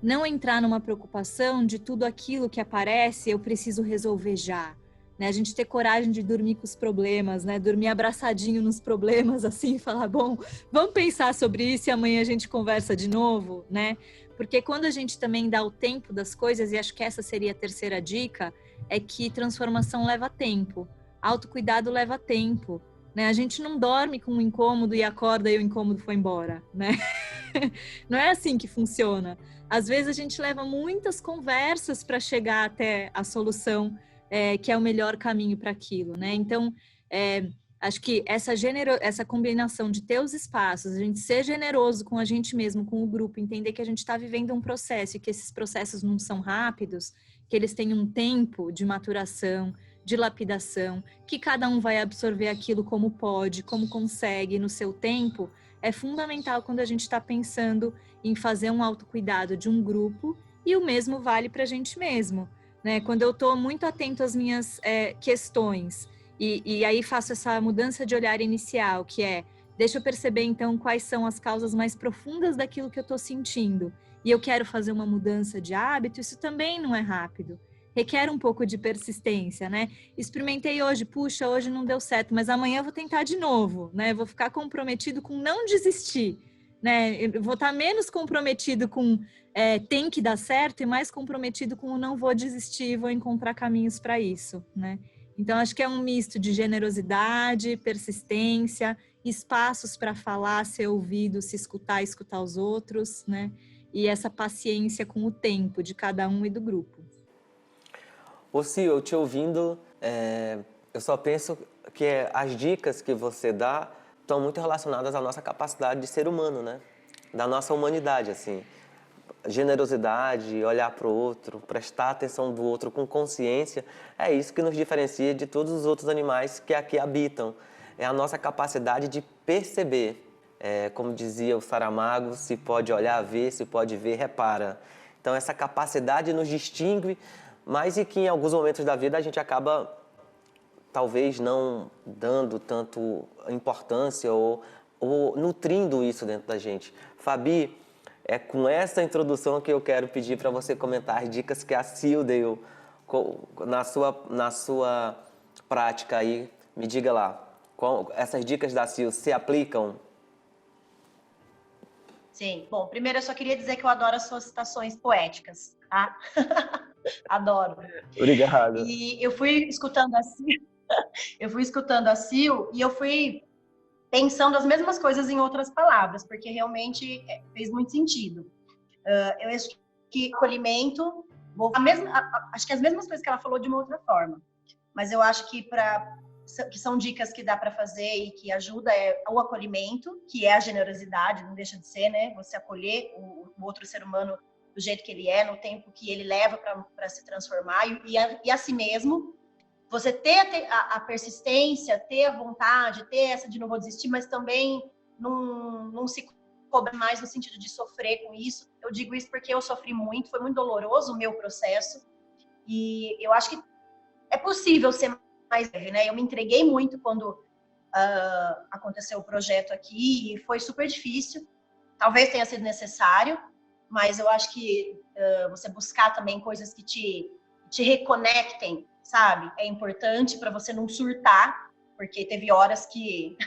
não entrar numa preocupação de tudo aquilo que aparece, eu preciso resolver já. Né? A gente ter coragem de dormir com os problemas, né? Dormir abraçadinho nos problemas, assim, e falar, bom, vamos pensar sobre isso e amanhã a gente conversa de novo, né? Porque quando a gente também dá o tempo das coisas, e acho que essa seria a terceira dica, é que transformação leva tempo, autocuidado leva tempo, né? A gente não dorme com um incômodo e acorda e o incômodo foi embora, né? Não é assim que funciona. Às vezes a gente leva muitas conversas para chegar até a solução que é o melhor caminho para aquilo, né? Então, acho que essa combinação de ter os espaços, a gente ser generoso com a gente mesmo, com o grupo, entender que a gente está vivendo um processo e que esses processos não são rápidos, que eles têm um tempo de maturação, de lapidação, que cada um vai absorver aquilo como pode, como consegue, no seu tempo, é fundamental quando a gente está pensando em fazer um autocuidado de um grupo, e o mesmo vale para a gente mesmo, né? Quando eu estou muito atento às minhas questões, e aí faço essa mudança de olhar inicial, que deixa eu perceber então quais são as causas mais profundas daquilo que eu estou sentindo, e eu quero fazer uma mudança de hábito, isso também não é rápido. Requer um pouco de persistência, né? Experimentei hoje, puxa, hoje não deu certo, mas amanhã eu vou tentar de novo, né? Vou ficar comprometido com não desistir, né? Eu vou estar menos comprometido com tem que dar certo e mais comprometido com o não vou desistir, vou encontrar caminhos para isso, né? Então, acho que é um misto de generosidade, persistência, espaços para falar, ser ouvido, se escutar os outros, né? E essa paciência com o tempo de cada um e do grupo. Ô, Sil, eu te ouvindo, eu só penso que as dicas que você dá estão muito relacionadas à nossa capacidade de ser humano, né? Da nossa humanidade, assim. Generosidade, olhar para o outro, prestar atenção do outro com consciência, é isso que nos diferencia de todos os outros animais que aqui habitam. É a nossa capacidade de perceber. Como dizia o Saramago, se pode olhar, ver, se pode ver, repara. Então, essa capacidade nos distingue, mas e que em alguns momentos da vida a gente acaba, talvez, não dando tanto importância ou nutrindo isso dentro da gente. Fabi, é com essa introdução que eu quero pedir para você comentar as dicas que a Sil deu na sua prática aí. Me diga lá, essas dicas da Sil se aplicam? Sim. Bom, primeiro eu só queria dizer que eu adoro as suas citações poéticas, tá? Adoro. Obrigado. E eu fui escutando a Sil e eu fui pensando as mesmas coisas em outras palavras, porque realmente fez muito sentido. Eu acho que acolhimento, acho que as mesmas coisas que ela falou de uma outra forma, mas eu acho que que são dicas que dá para fazer e que ajuda o acolhimento, que é a generosidade, não deixa de ser, né? Você acolher o outro ser humano do jeito que ele é, no tempo que ele leva para se transformar e a si mesmo. Você ter a persistência, ter a vontade, ter essa de não vou desistir, mas também não se cobrar mais no sentido de sofrer com isso. Eu digo isso porque eu sofri muito, foi muito doloroso o meu processo. E eu acho que é possível ser mais leve, né? Eu me entreguei muito quando aconteceu o projeto aqui e foi super difícil. Talvez tenha sido necessário, mas eu acho que você buscar também coisas que te reconectem, sabe? É importante para você não surtar, porque teve horas que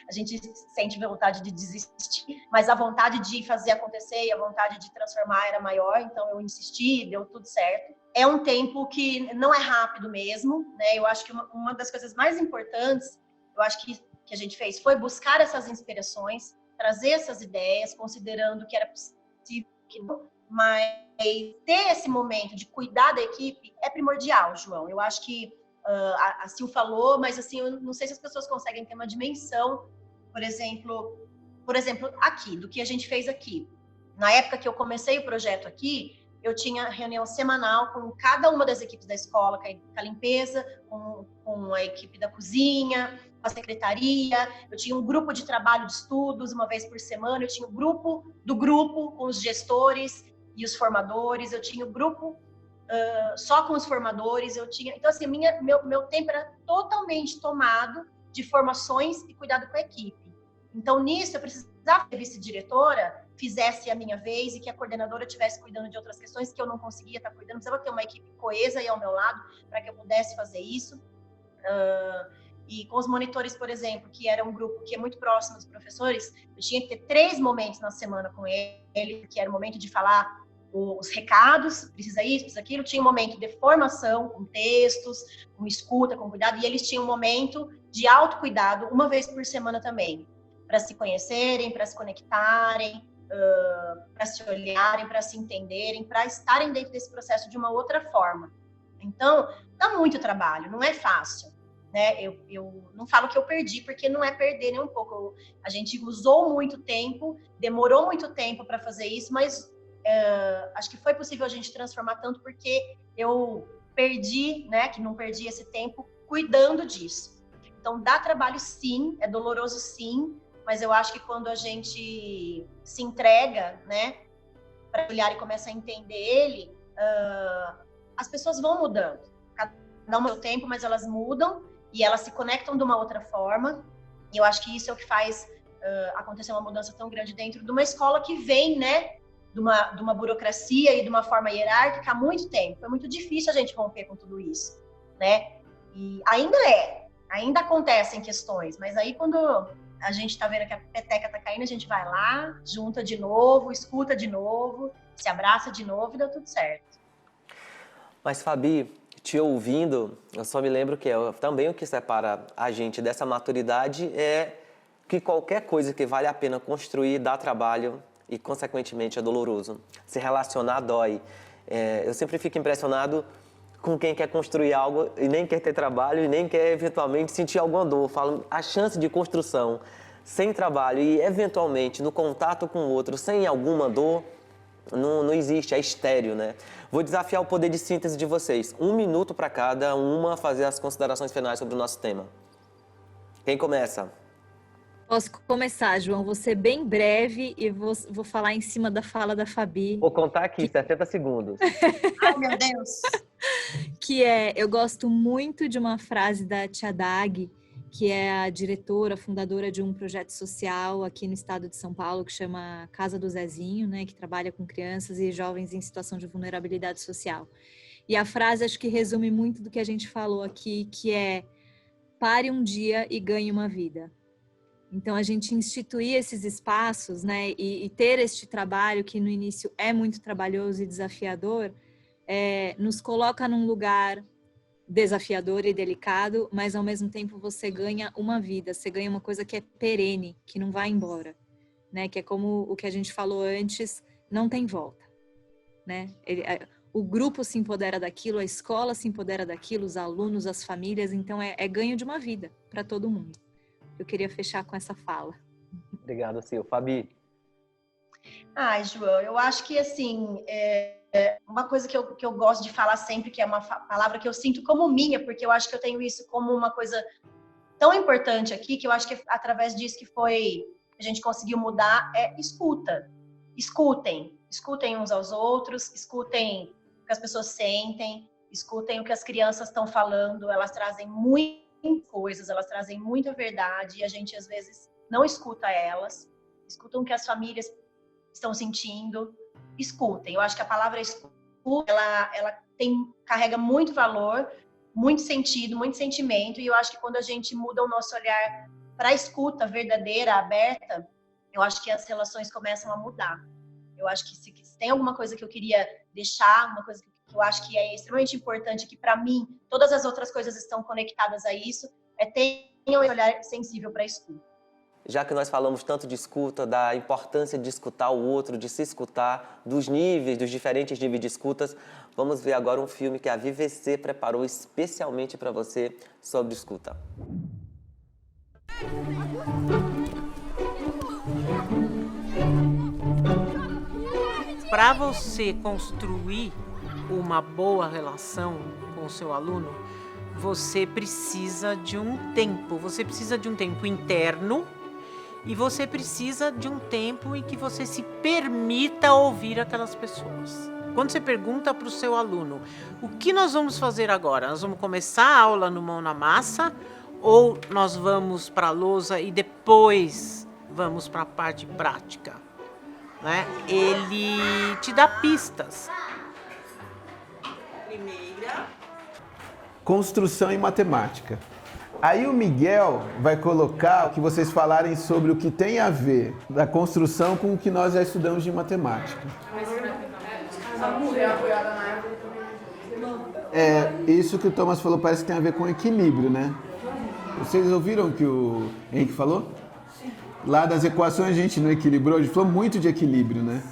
a gente sente vontade de desistir, mas a vontade de fazer acontecer e a vontade de transformar era maior, então eu insisti, deu tudo certo. É um tempo que não é rápido mesmo, né? Eu acho que uma das coisas mais importantes, eu acho que a gente fez foi buscar essas inspirações, trazer essas ideias, considerando que era possível que não, mas ter esse momento de cuidar da equipe é primordial, João. Eu acho que a Sil falou, mas assim, eu não sei se as pessoas conseguem ter uma dimensão, por exemplo, aqui, do que a gente fez aqui. Na época que eu comecei o projeto aqui, eu tinha reunião semanal com cada uma das equipes da escola, com a limpeza, com a equipe da cozinha, com a secretaria, eu tinha um grupo de trabalho de estudos uma vez por semana, eu tinha o grupo do grupo com os gestores e os formadores, eu tinha o grupo só com os formadores, então assim, meu tempo era totalmente tomado de formações e cuidado com a equipe. Então, nisso, eu precisava que a vice-diretora fizesse a minha vez e que a coordenadora estivesse cuidando de outras questões que eu não conseguia estar cuidando. Precisava ter uma equipe coesa aí ao meu lado para que eu pudesse fazer isso. E com os monitores, por exemplo, que era um grupo que é muito próximo dos professores, eu tinha que ter 3 momentos na semana com ele, que era o momento de falar os recados, precisa isso, precisa aquilo. Tinha um momento de formação, com textos, com escuta, com cuidado, e eles tinham um momento de autocuidado, uma vez por semana também, para se conhecerem, para se conectarem, para se olharem, para se entenderem, para estarem dentro desse processo de uma outra forma. Então, dá muito trabalho, não é fácil. Né? Eu não falo que eu perdi, porque não é perder nem um pouco. A gente usou muito tempo, demorou muito tempo para fazer isso, mas acho que foi possível a gente transformar tanto porque eu perdi, né? Que não perdi esse tempo cuidando disso. Então, dá trabalho sim, é doloroso sim, mas eu acho que quando a gente se entrega, né? Para olhar e começa a entender ele, as pessoas vão mudando. Cada um no seu tempo, mas elas mudam. E elas se conectam de uma outra forma, e eu acho que isso é o que faz acontecer uma mudança tão grande dentro de uma escola que vem, né, de uma burocracia e de uma forma hierárquica há muito tempo. Foi muito difícil a gente romper com tudo isso, né? E ainda acontecem questões, mas aí quando a gente está vendo que a peteca está caindo, a gente vai lá, junta de novo, escuta de novo, se abraça de novo e dá tudo certo. Mas, Fabi, te ouvindo, eu só me lembro que também o que separa a gente dessa maturidade é que qualquer coisa que vale a pena construir dá trabalho e, consequentemente, é doloroso. Se relacionar dói. Eu sempre fico impressionado com quem quer construir algo e nem quer ter trabalho e nem quer, eventualmente, sentir alguma dor. Falo, a chance de construção sem trabalho e, eventualmente, no contato com o outro, sem alguma dor, não existe, é estéril, né? Vou desafiar o poder de síntese de vocês. 1 minuto para cada uma fazer as considerações finais sobre o nosso tema. Quem começa? Posso começar, João. Vou ser bem breve e vou falar em cima da fala da Fabi. Vou contar aqui, 60 segundos. Ai, meu Deus! Eu gosto muito de uma frase da Tia Dag, que é a diretora, fundadora de um projeto social aqui no estado de São Paulo, que chama Casa do Zezinho, né, que trabalha com crianças e jovens em situação de vulnerabilidade social. E a frase acho que resume muito do que a gente falou aqui, que é: pare um dia e ganhe uma vida. Então, a gente instituir esses espaços, né, e ter este trabalho, que no início é muito trabalhoso e desafiador, nos coloca num lugar desafiador e delicado, mas ao mesmo tempo você ganha uma vida, você ganha uma coisa que é perene, que não vai embora, né? Que é como o que a gente falou antes, não tem volta, né? O grupo se empodera daquilo, a escola se empodera daquilo, os alunos, as famílias, então é ganho de uma vida para todo mundo. Eu queria fechar com essa fala. Obrigado, Sil. Fabi? Ai, João, eu acho que, assim, uma coisa que eu gosto de falar sempre, que é uma palavra que eu sinto como minha, porque eu acho que eu tenho isso como uma coisa tão importante aqui, que eu acho que através disso que a gente conseguiu mudar, é escuta. Escutem uns aos outros, escutem o que as pessoas sentem, escutem o que as crianças estão falando, elas trazem muitas coisas, elas trazem muita verdade, e a gente às vezes não escuta elas, escutam o que as famílias estão sentindo, escutem. Eu acho que a palavra escuta, ela carrega muito valor, muito sentido, muito sentimento, e eu acho que quando a gente muda o nosso olhar para a escuta verdadeira, aberta, eu acho que as relações começam a mudar. Eu acho que se tem alguma coisa que eu queria deixar, uma coisa que eu acho que é extremamente importante, que para mim todas as outras coisas estão conectadas a isso, tenham um olhar sensível para a escuta. Já que nós falamos tanto de escuta, da importância de escutar o outro, de se escutar, dos níveis, dos diferentes níveis de escutas, vamos ver agora um filme que a VVC preparou especialmente para você sobre escuta. Para você construir uma boa relação com o seu aluno, você precisa de um tempo. Você precisa de um tempo interno e você precisa de um tempo em que você se permita ouvir aquelas pessoas. Quando você pergunta para o seu aluno, o que nós vamos fazer agora? Nós vamos começar a aula no mão na massa ou nós vamos para a lousa e depois vamos para a parte prática, né? Ele te dá pistas. Primeira. Construção em matemática. Aí o Miguel vai colocar que vocês falarem sobre o que tem a ver da construção com o que nós já estudamos de matemática. Isso que o Thomas falou parece que tem a ver com equilíbrio, né? Vocês ouviram o que o Henrique falou? Lá das equações a gente não equilibrou, a gente falou muito de equilíbrio, né?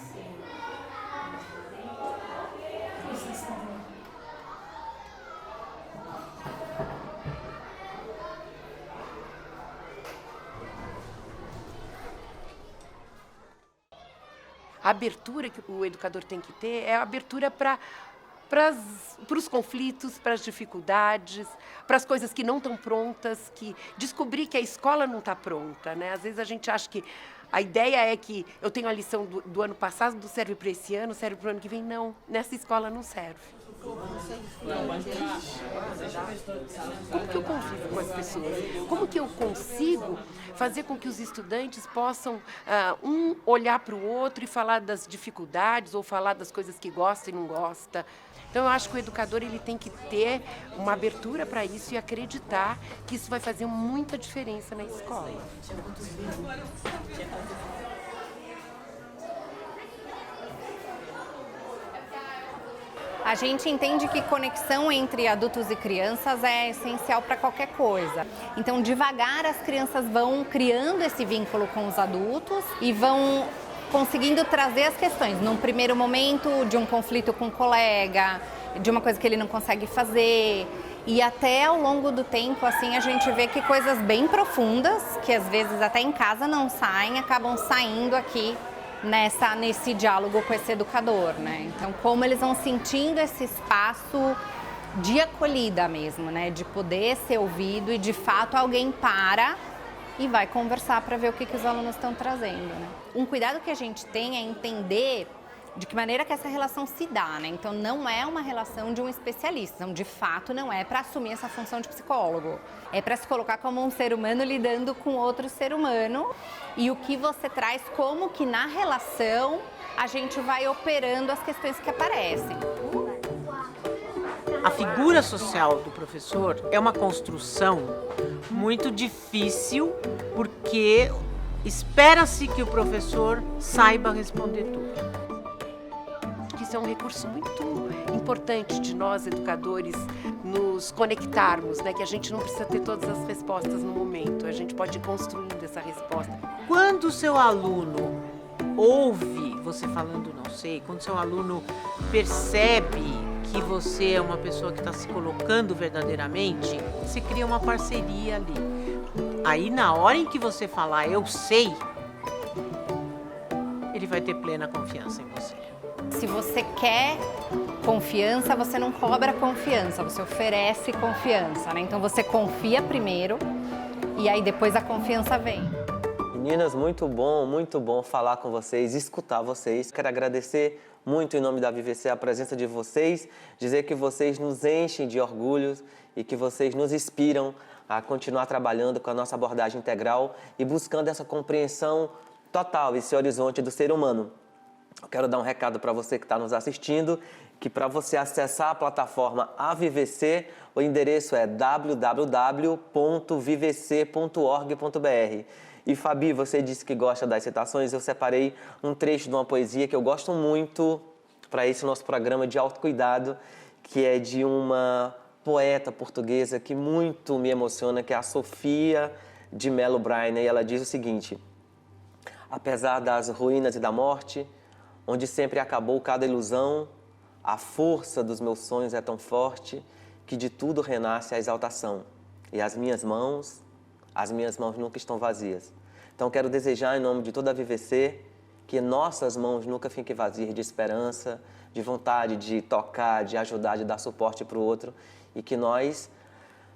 A abertura que o educador tem que ter é a abertura para os conflitos, para as dificuldades, para as coisas que não estão prontas, que descobrir que a escola não está pronta, né? Às vezes a gente acha que a ideia é que eu tenho a lição do ano passado, não serve para esse ano, serve para o ano que vem. Não, nessa escola não serve. Como que eu convivo com as pessoas? Como que eu consigo fazer com que os estudantes possam olhar para o outro e falar das dificuldades ou falar das coisas que gosta e não gosta? Então, eu acho que o educador ele tem que ter uma abertura para isso e acreditar que isso vai fazer muita diferença na escola. A gente entende que conexão entre adultos e crianças é essencial para qualquer coisa. Então, devagar, as crianças vão criando esse vínculo com os adultos e vão conseguindo trazer as questões. Num primeiro momento, de um conflito com um colega, de uma coisa que ele não consegue fazer. E até ao longo do tempo, assim, a gente vê que coisas bem profundas, que às vezes até em casa não saem, acabam saindo aqui nesse diálogo com esse educador, né? Então, como eles vão sentindo esse espaço de acolhida mesmo, né? De poder ser ouvido e, de fato, alguém para e vai conversar para ver o que os alunos estão trazendo, né? Um cuidado que a gente tem é entender de que maneira que essa relação se dá, né? Então, não é uma relação de um especialista. Então, de fato, não é para assumir essa função de psicólogo. É para se colocar como um ser humano lidando com outro ser humano. E o que você traz, como que na relação a gente vai operando as questões que aparecem. A figura social do professor é uma construção muito difícil, porque espera-se que o professor saiba responder tudo. Isso é um recurso muito importante de nós, educadores, nos conectarmos, né? Que a gente não precisa ter todas as respostas no momento, a gente pode ir construindo essa resposta. Quando o seu aluno ouve você falando não sei, quando o seu aluno percebe que você é uma pessoa que está se colocando verdadeiramente, se cria uma parceria ali. Aí, na hora em que você falar eu sei, ele vai ter plena confiança em você. Se você quer confiança, você não cobra confiança, você oferece confiança, né? Então você confia primeiro e aí depois a confiança vem. Meninas, muito bom falar com vocês, escutar vocês. Quero agradecer muito em nome da VVC a presença de vocês, dizer que vocês nos enchem de orgulho e que vocês nos inspiram a continuar trabalhando com a nossa abordagem integral e buscando essa compreensão total, esse horizonte do ser humano. Eu quero dar um recado para você que está nos assistindo, que para você acessar a plataforma AVVC, o endereço é www.vvc.org.br. E Fabi, você disse que gosta das citações, eu separei um trecho de uma poesia que eu gosto muito para esse nosso programa de autocuidado, que é de uma poeta portuguesa que muito me emociona, que é a Sofia de Mello Bryan, e ela diz o seguinte: apesar das ruínas e da morte, onde sempre acabou cada ilusão, a força dos meus sonhos é tão forte que de tudo renasce a exaltação. E as minhas mãos nunca estão vazias. Então, quero desejar, em nome de toda a VVC, que nossas mãos nunca fiquem vazias de esperança, de vontade de tocar, de ajudar, de dar suporte para o outro, e que nós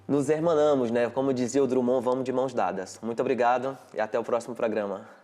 nos hermanamos, né? Como dizia o Drummond, vamos de mãos dadas. Muito obrigado e até o próximo programa.